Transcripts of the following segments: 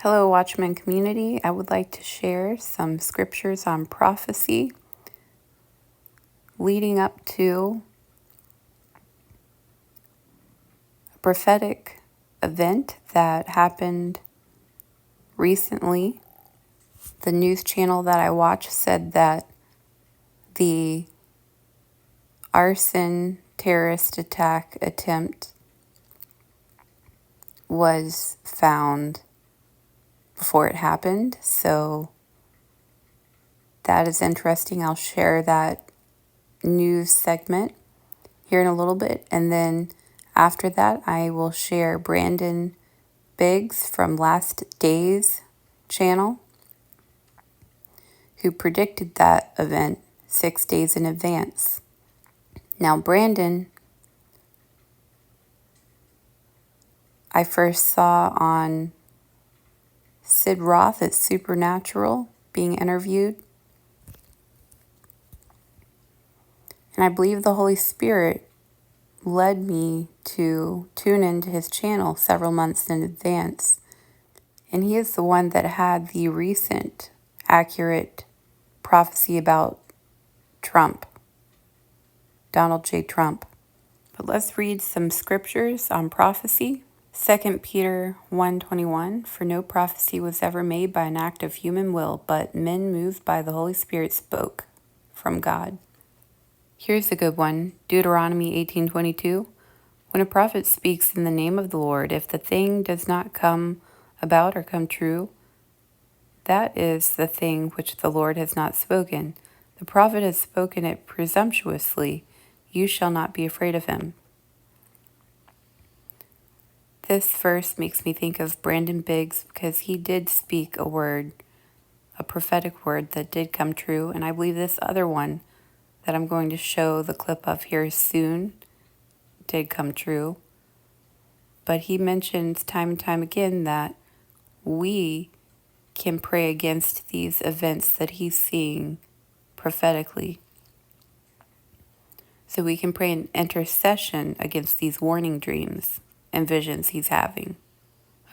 Hello, Watchman community. I would like to share some scriptures on prophecy leading up to a prophetic event that happened recently. The news channel that I watch said that the arson terrorist attack attempt was found before it happened. So that is interesting. I'll share that news segment here in a little bit. And then after that, I will share Brandon Biggs from Last Days channel, who predicted that event 6 days in advance. Now, Brandon, I first saw on Sid Roth at Supernatural being interviewed. And I believe the Holy Spirit led me to tune into his channel several months in advance. And he is the one that had the recent accurate prophecy about Trump, Donald J. Trump. But let's read some scriptures on prophecy. 2 Peter 1:21, for no prophecy was ever made by an act of human will, but men moved by the Holy Spirit spoke from God. Here's a good one, Deuteronomy 18:22. When a prophet speaks in the name of the Lord, if the thing does not come about or come true, that is the thing which the Lord has not spoken. The prophet has spoken it presumptuously. You shall not be afraid of him. This verse makes me think of Brandon Biggs because he did speak a word, a prophetic word that did come true. And I believe this other one that I'm going to show the clip of here soon did come true. But he mentions time and time again that we can pray against these events that he's seeing prophetically. So we can pray an intercession against these warning dreams and visions he's having.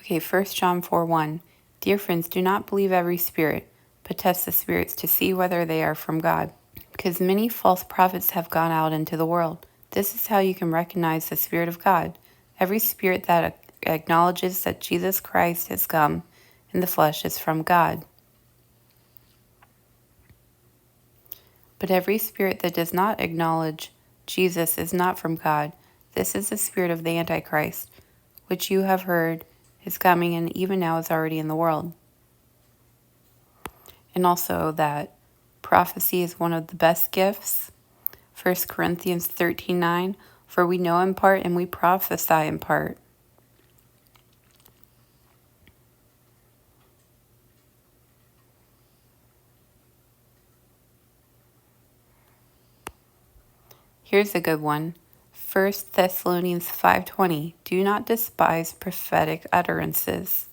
Okay, 1 John 4:1. Dear friends, do not believe every spirit, but test the spirits to see whether they are from God, because many false prophets have gone out into the world. This is how you can recognize the Spirit of God. Every spirit that acknowledges that Jesus Christ has come in the flesh is from God. But every spirit that does not acknowledge Jesus is not from God. This is the spirit of the Antichrist, which you have heard is coming and even now is already in the world. And also that prophecy is one of the best gifts. 1 Corinthians 13:9, for we know in part and we prophesy in part. Here's a good one. 1 Thessalonians 5:20, do not despise prophetic utterances.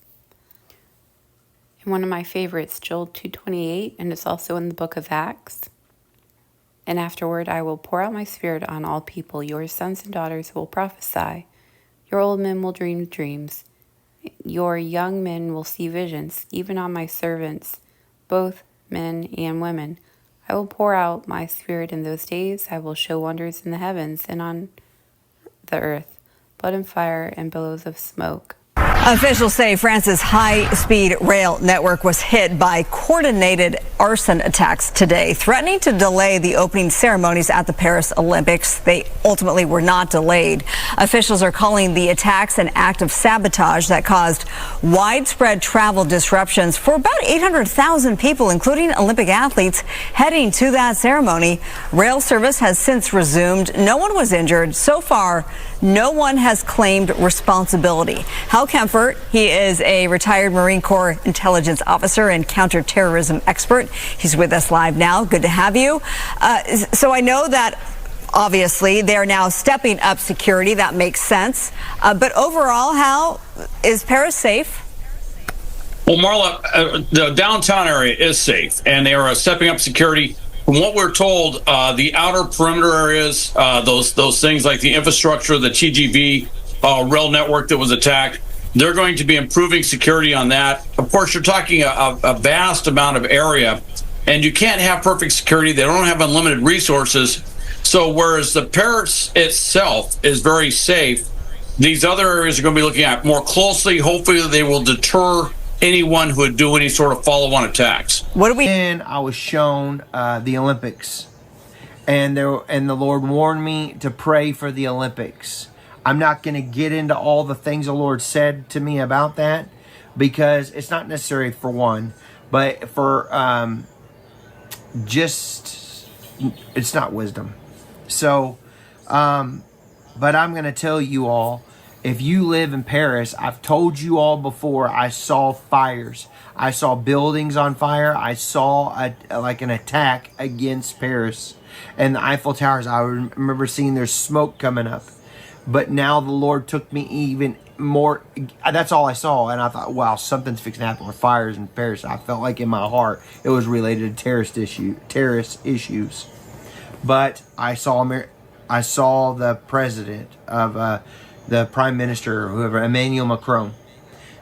And one of my favorites, Joel 2:28, and it's also in the book of Acts. And afterward I will pour out my spirit on all people. Your sons and daughters will prophesy. Your old men will dream dreams. Your young men will see visions, even on my servants, both men and women. I will pour out my spirit in those days. I will show wonders in the heavens and on the earth, blood and fire and billows of smoke. Officials say France's high-speed rail network was hit by coordinated arson attacks today, threatening to delay the opening ceremonies at the Paris Olympics. They ultimately were not delayed. Officials are calling the attacks an act of sabotage that caused widespread travel disruptions for about 800,000 people, including Olympic athletes heading to that ceremony. Rail service has since resumed. No one was injured. So far, no one has claimed responsibility. Hal Kempfert, he is a retired Marine Corps intelligence officer and counterterrorism expert. He's with us live now. Good to have you. So I know that obviously they're now stepping up security. That makes sense. But overall, Hal, is Paris safe? Well, Marla, the downtown area is safe, and they are stepping up security. From what we're told, the outer perimeter areas, those things like the infrastructure, the TGV rail network that was attacked, They're going to be improving security on that. Of course, you're talking a vast amount of area, and you can't have perfect security. They don't have unlimited resources. So whereas the Paris itself is very safe, these other areas are going to be looking at more closely. Hopefully they will deter anyone who would do any sort of follow-on attacks. What do we? And I was shown the Olympics, and the Lord warned me to pray for the Olympics. I'm not going to get into all the things the Lord said to me about that, because it's not necessary for one, but for it's not wisdom. So, but I'm going to tell you all, if you live in Paris, I've told you all before, I saw fires. I saw buildings on fire. I saw an attack against Paris. And the Eiffel Towers, I remember seeing there's smoke coming up. But now the Lord took me even more. That's all I saw. And I thought, wow, something's fixing to happen with fires in Paris. I felt like in my heart it was related to terrorist issues. But I saw the president of the prime minister, whoever, Emmanuel Macron.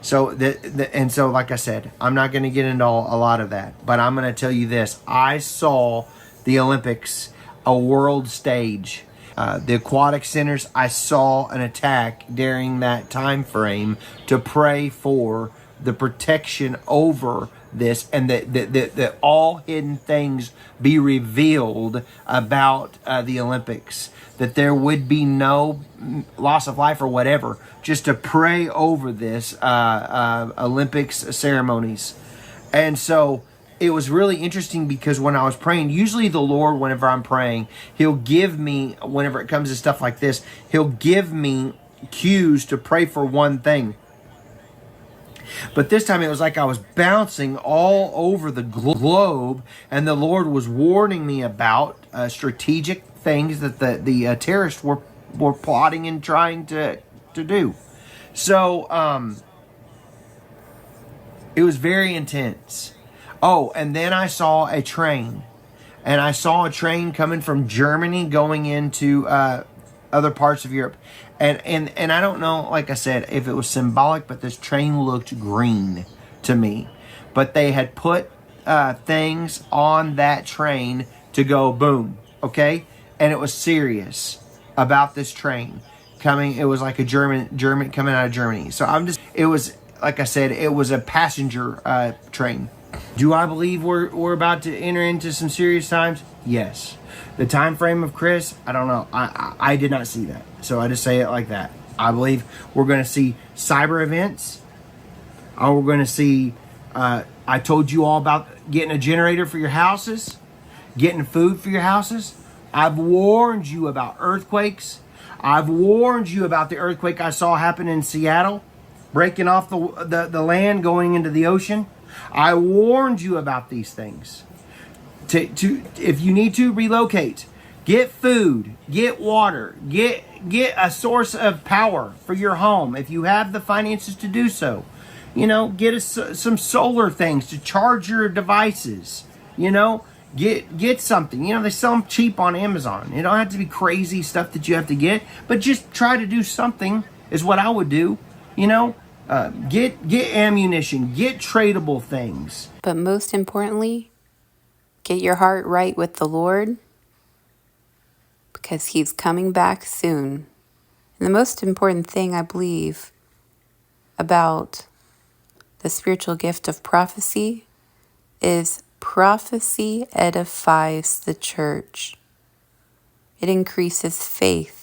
So like I said, I'm not going to get into a lot of that, but I'm going to tell you this: I saw the Olympics, a world stage. The aquatic centers, I saw an attack during that time frame to pray for the protection over this, and that all hidden things be revealed about the Olympics, that there would be no loss of life or whatever, just to pray over this Olympics ceremonies. And so it was really interesting, because when I was praying, usually the Lord, whenever I'm praying, he'll give me, whenever it comes to stuff like this, he'll give me cues to pray for one thing. But this time it was like I was bouncing all over the globe, and the Lord was warning me about strategic things that the terrorists were plotting and trying to do. So it was very intense. Oh, and then I saw a train. And I saw a train coming from Germany going into other parts of Europe. And I don't know, like I said, if it was symbolic, but this train looked green to me. But they had put things on that train to go boom, okay? And it was serious about this train coming. It was like a German coming out of Germany. So it was, like I said, it was a passenger train. Do I believe we're about to enter into some serious times? Yes. The time frame of Chris, I don't know. I did not see that. So I just say it like that. I believe we're going to see cyber events. We're going to see, I told you all about getting a generator for your houses, getting food for your houses. I've warned you about earthquakes. I've warned you about the earthquake I saw happen in Seattle, breaking off the land, going into the ocean. I warned you about these things. If you need to relocate, get food, get water, get a source of power for your home if you have the finances to do so. Get some solar things to charge your devices. Get something. They sell them cheap on Amazon. It don't have to be crazy stuff that you have to get, but just try to do something is what I would do. Get ammunition, get tradable things. But most importantly, get your heart right with the Lord, because he's coming back soon. And the most important thing I believe about the spiritual gift of prophecy is prophecy edifies the church. It increases faith.